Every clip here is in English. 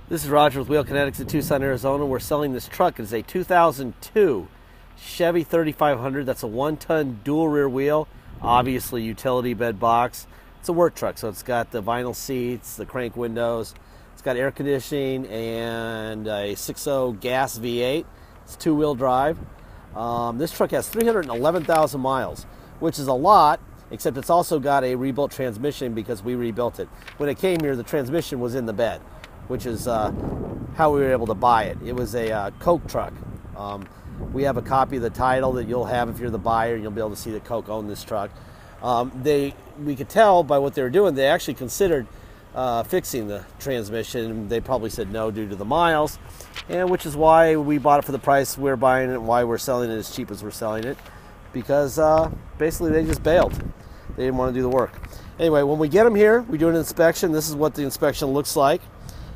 This is Roger with Wheel Kinetics in Tucson, Arizona. We're selling this truck. It's a 2002 Chevy 3500. That's a one-ton dual rear wheel, obviously utility bed box. It's a work truck, so it's got the vinyl seats, the crank windows. It's got air conditioning and a 6.0 gas V8. It's two-wheel drive. This truck has 311,000 miles, which is a lot, except it's also got a rebuilt transmission because we rebuilt it. When it came here, the transmission was in the bed, which is how we were able to buy it. It was a Coke truck. We have a copy of the title that you'll have if you're the buyer. You'll be able to see that Coke owned this truck. We could tell by what they were doing, they actually considered fixing the transmission. They probably said no due to the miles, and which is why we bought it for the price we're buying it and why we're selling it as cheap as we're selling it, because basically they just bailed. They didn't want to do the work. Anyway, when we get them here, we do an inspection. This is what the inspection looks like.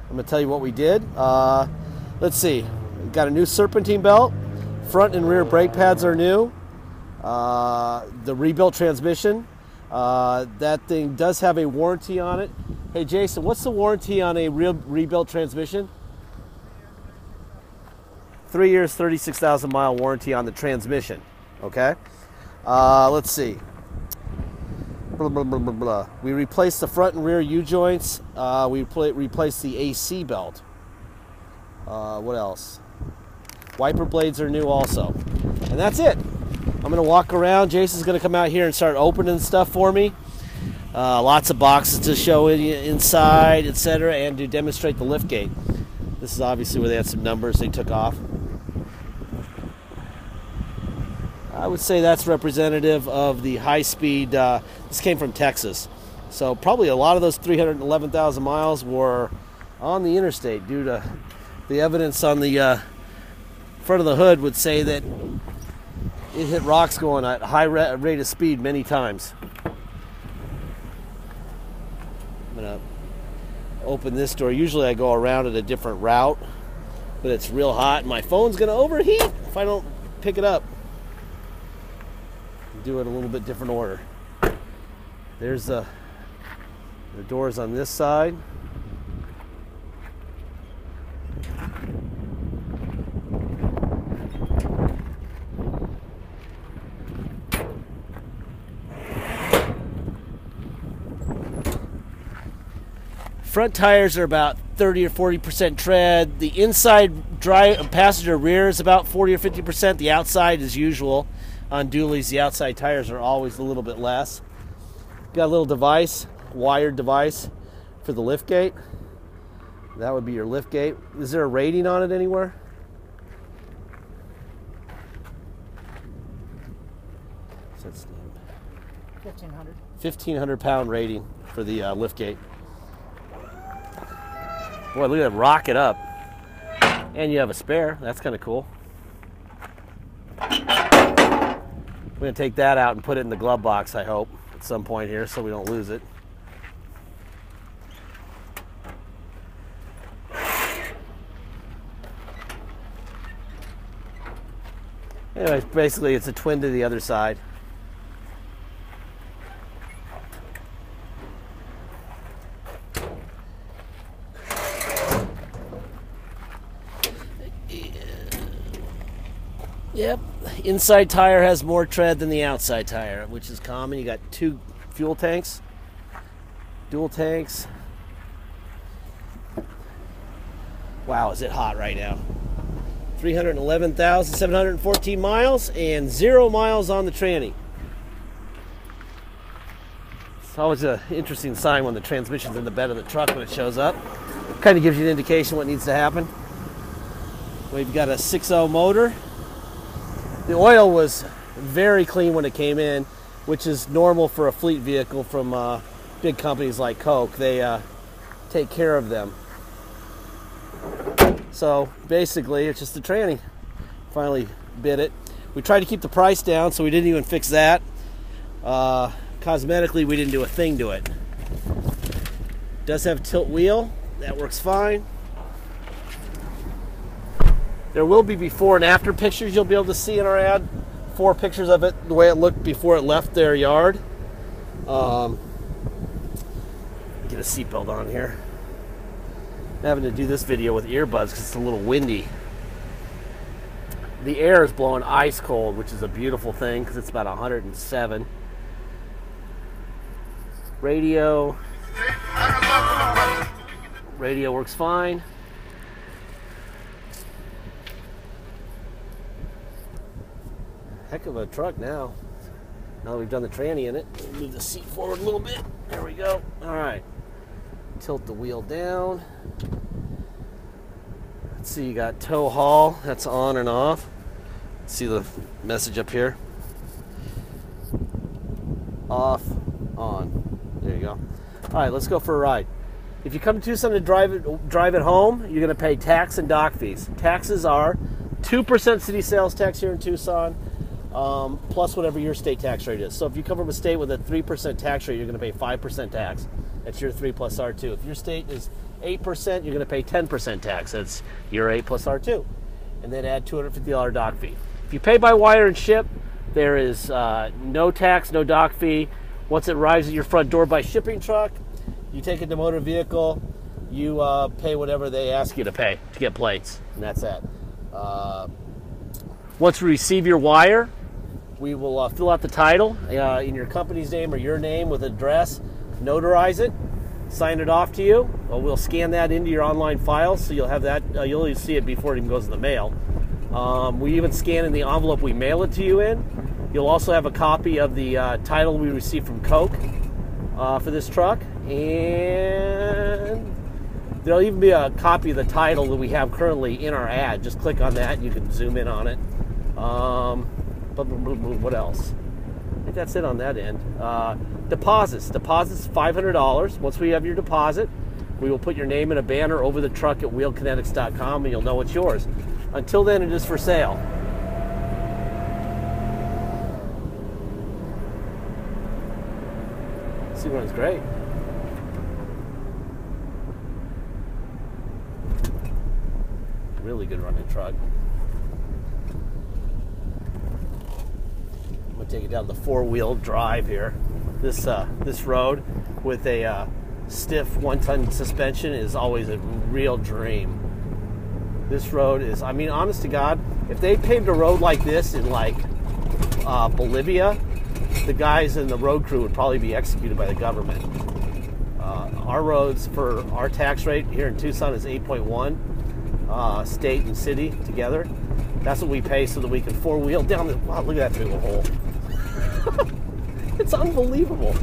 I'm going to tell you what we did. Let's see. We've got a new serpentine belt. Front and rear brake pads are new. The rebuilt transmission. That thing does have a warranty on it. Hey, Jason, what's the warranty on a rebuilt transmission? 3 years, 36,000 mile warranty on the transmission. Okay. Let's see. Blah, blah, blah, blah, blah. We replaced the front and rear U-joints. We replaced the AC belt. What else? Wiper blades are new also. And that's it. I'm going to walk around. Jason's going to come out here and start opening stuff for me. Lots of boxes to show inside, etc., and to demonstrate the lift gate. This is obviously where they had some numbers they took off. I would say that's representative of the high-speed. This came from Texas, so probably a lot of those 311,000 miles were on the interstate due to the evidence on the front of the hood would say that it hit rocks going at a high rate of speed many times. I'm going to open this door. Usually I go around at a different route, but it's real hot and my phone's going to overheat if I don't pick it up. Do it a little bit different order. There's the doors on this side. Front tires are about 30 or 40% tread. The inside passenger rear is about 40 or 50%. The outside is usual. On dualies, the outside tires are always a little bit less. Got a little device, wired device for the lift gate. That would be your lift gate. Is there a rating on it anywhere? What's that stand? 1,500. 1,500 pound rating for the lift gate. Boy, look at that rocket up. And you have a spare. That's kind of cool. We're going to take that out and put it in the glove box, I hope, at some point here so we don't lose it. Anyways, basically it's a twin to the other side. Yep, inside tire has more tread than the outside tire, which is common. You got two fuel tanks, dual tanks. Wow, is it hot right now. 311,714 miles and 0 miles on the tranny. It's always an interesting sign when the transmission's in the bed of the truck when it shows up. Kind of gives you an indication what needs to happen. We've got a 6.0 motor. The oil was very clean when it came in, which is normal for a fleet vehicle from big companies like Coke. They take care of them. So basically, it's just a tranny. Finally bid it. We tried to keep the price down, so we didn't even fix that. Cosmetically, we didn't do a thing to it. Does have a tilt wheel. That works fine. There will be before and after pictures you'll be able to see in our ad. 4 pictures of it, the way it looked before it left their yard. Get a seatbelt on here. having to do this video with earbuds because it's a little windy. The air is blowing ice cold, which is a beautiful thing because it's about 107. Radio works fine. Heck of a truck now. Now that we've done the tranny in it, move the seat forward a little bit. There we go. All right. Tilt the wheel down. Let's see, you got tow haul. That's on and off. See the message up here? Off, on. There you go. All right, let's go for a ride. If you come to Tucson to drive it home, you're going to pay tax and dock fees. Taxes are 2% city sales tax here in Tucson, plus whatever your state tax rate is. So if you come from a state with a 3% tax rate, you're going to pay 5% tax. That's your 3 plus R2. If your state is 8%, you're going to pay 10% tax. That's your 8 plus R2. And then add $250 dock fee. If you pay by wire and ship, there is no tax, no dock fee. Once it arrives at your front door by shipping truck, you take it to motor vehicle, you pay whatever they ask you to pay to get plates, and that's that. Once we receive your wire, we will fill out the title in your company's name or your name with address, notarize it, sign it off to you. Well, we'll scan that into your online file, so you'll have that. You'll only see it before it even goes in the mail. We even scan in the envelope we mail it to you in. You'll also have a copy of the title we received from Coke for this truck, and there'll even be a copy of the title that we have currently in our ad. Just click on that, and you can zoom in on it. What else? I think that's it on that end. Deposits $500. Once we have your deposit, we will put your name in a banner over the truck at wheelkinetics.com, and you'll know it's yours. Until then, it is for sale. See, runs great. Really good running truck. I'm gonna take it down the 4-wheel drive here. This road with a stiff 1-ton suspension is always a real dream. This road is, I mean, honest to God, if they paved a road like this in like Bolivia, the guys in the road crew would probably be executed by the government. Our roads for our tax rate here in Tucson is 8.1, state and city together. That's what we pay so that we can 4-wheel down the, wow, look at that big hole. It's unbelievable.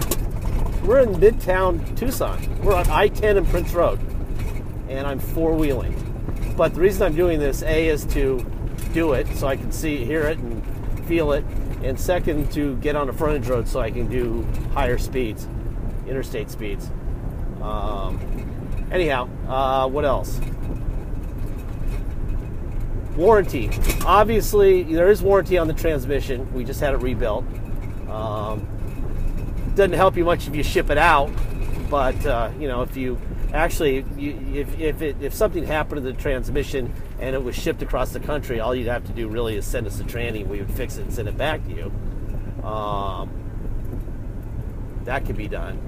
We're in Midtown Tucson. We're on I-10 and Prince Road, and I'm 4-wheeling. But the reason I'm doing this, A, is to do it so I can see, hear it, and feel it. And second, to get on a frontage road so I can do higher speeds, interstate speeds. Anyhow, what else? Warranty. Obviously, there is warranty on the transmission. We just had it rebuilt. Doesn't help you much if you ship it out, but you know, if you actually, if something happened to the transmission and it was shipped across the country, all you'd have to do really is send us a tranny. We would fix it and send it back to you. That could be done,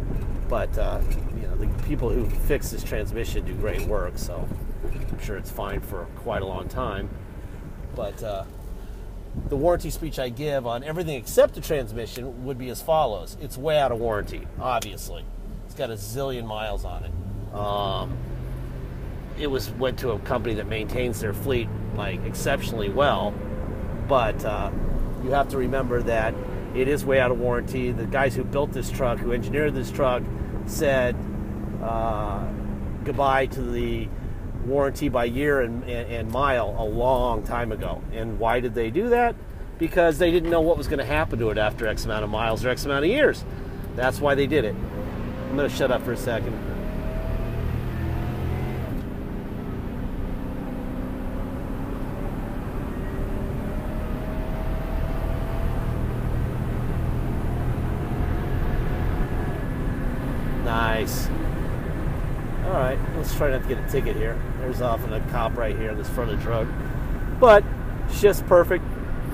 but you know, the people who fix this transmission do great work, so I'm sure it's fine for quite a long time. But the warranty speech I give on everything except the transmission would be as follows. It's way out of warranty, obviously. It's got a zillion miles on it. It went to a company that maintains their fleet like exceptionally well, but you have to remember that it is way out of warranty. The guys who built this truck, who engineered this truck, said goodbye to the warranty by year and mile a long time ago. And why did they do that? Because they didn't know what was going to happen to it after X amount of miles or X amount of years. That's why they did it. I'm going to shut up for a second. Nice. All right, let's try not to get a ticket here. There's often a cop right here on this frontage road. But shift's perfect.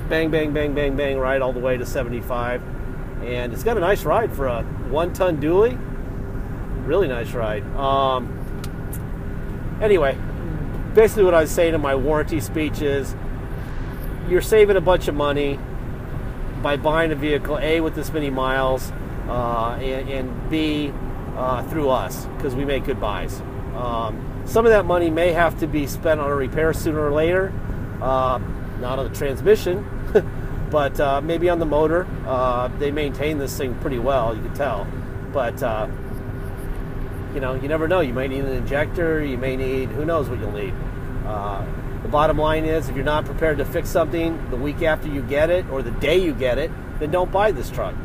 Bang, bang, bang, bang, bang, right all the way to 75. And it's got a nice ride for a 1-ton dually. Really nice ride. Anyway, basically what I was saying in my warranty speech is you're saving a bunch of money by buying a vehicle, A, with this many miles, and B, through us, because we make good buys. Some of that money may have to be spent on a repair sooner or later, not on the transmission, but maybe on the motor. They maintain this thing pretty well, you can tell. But, you know, you never know. You might need an injector, you may need, who knows what you'll need. The bottom line is, if you're not prepared to fix something the week after you get it, or the day you get it, then don't buy this truck.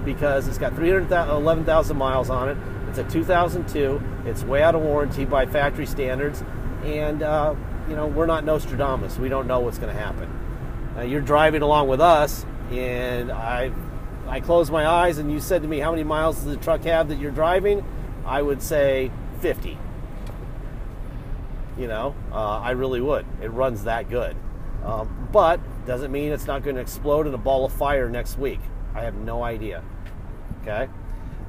Because it's got 311,000 miles on it. It's a 2002. It's way out of warranty by factory standards. And, you know, we're not Nostradamus. We don't know what's going to happen. You're driving along with us, and I closed my eyes, and you said to me, how many miles does the truck have that you're driving? I would say 50. You know, I really would. It runs that good. But doesn't mean it's not going to explode in a ball of fire next week. I have no idea. Okay?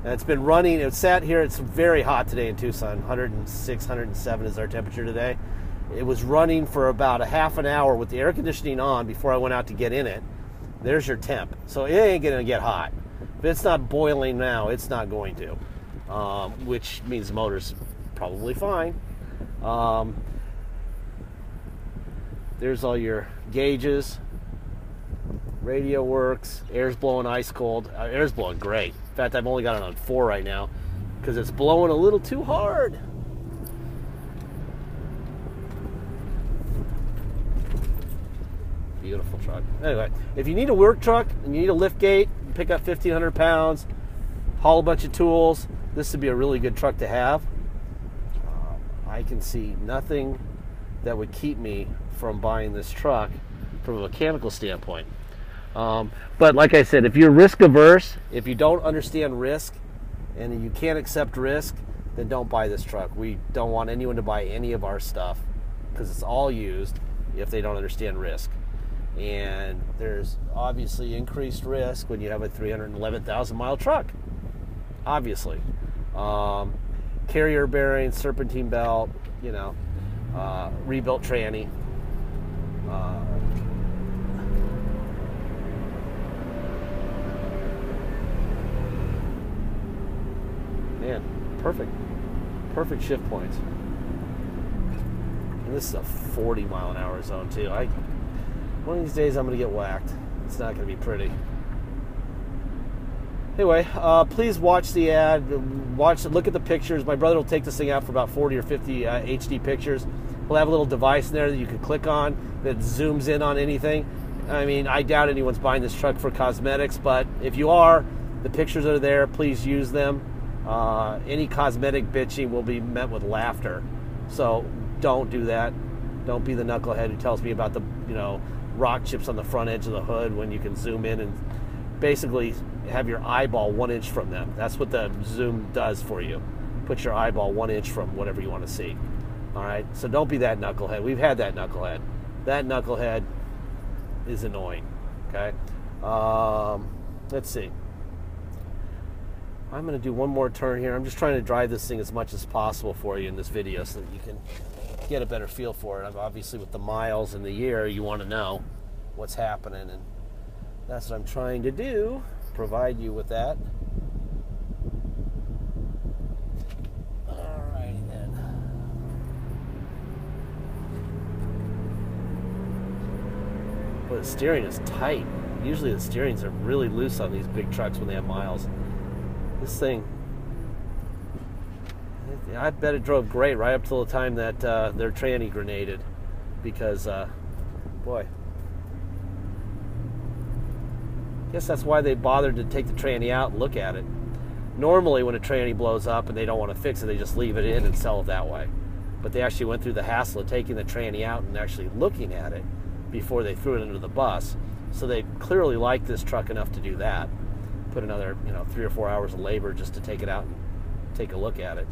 And it's been running. It's sat here. It's very hot today in Tucson. 106, 107 is our temperature today. It was running for about a half an hour with the air conditioning on before I went out to get in it. There's your temp. So it ain't going to get hot. If it's not boiling now, it's not going to. Which means the motor's probably fine. There's all your gauges. Radio works. Air's blowing ice cold. Air's blowing great. In fact, I've only got it on 4 right now because it's blowing a little too hard. Beautiful truck. Anyway, if you need a work truck and you need a lift gate, pick up 1,500 pounds, haul a bunch of tools, this would be a really good truck to have. I can see nothing that would keep me from buying this truck from a mechanical standpoint. But like I said, if you're risk averse, if you don't understand risk and you can't accept risk, then don't buy this truck. We don't want anyone to buy any of our stuff because it's all used if they don't understand risk. And there's obviously increased risk when you have a 311,000 mile truck. Obviously. Carrier bearings, serpentine belt, you know, rebuilt tranny. Man, perfect shift points. And this is a 40 mile an hour zone too. One of these days I'm going to get whacked. It's not going to be pretty. Anyway, please watch the ad. Look at the pictures. My brother will take this thing out for about 40 or 50 HD pictures. We'll have a little device in there that you can click on that zooms in on anything. I mean, I doubt anyone's buying this truck for cosmetics, but if you are, the pictures are there. Please use them. Any cosmetic bitching will be met with laughter. So don't do that. Don't be the knucklehead who tells me about the, you know, rock chips on the front edge of the hood when you can zoom in and basically have your eyeball 1 inch from them. That's what the zoom does for you. Put your eyeball 1 inch from whatever you want to see. All right? So don't be that knucklehead. We've had that knucklehead. That knucklehead is annoying. Okay? Let's see. I'm going to do one more turn here. I'm just trying to drive this thing as much as possible for you in this video so that you can get a better feel for it. Obviously, with the miles and the year, you want to know what's happening, and that's what I'm trying to do, provide you with that. All right, then. Well, the steering is tight. Usually the steerings are really loose on these big trucks when they have miles. This thing, I bet it drove great right up till the time that their tranny grenaded, because, boy, I guess that's why they bothered to take the tranny out and look at it. Normally when a tranny blows up and they don't want to fix it, they just leave it in and sell it that way. But they actually went through the hassle of taking the tranny out and actually looking at it before they threw it into the bus. So they clearly liked this truck enough to do that. Put another, 3 or 4 hours of labor just to take it out and take a look at it.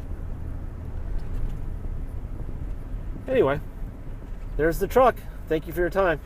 Anyway, there's the truck. Thank you for your time.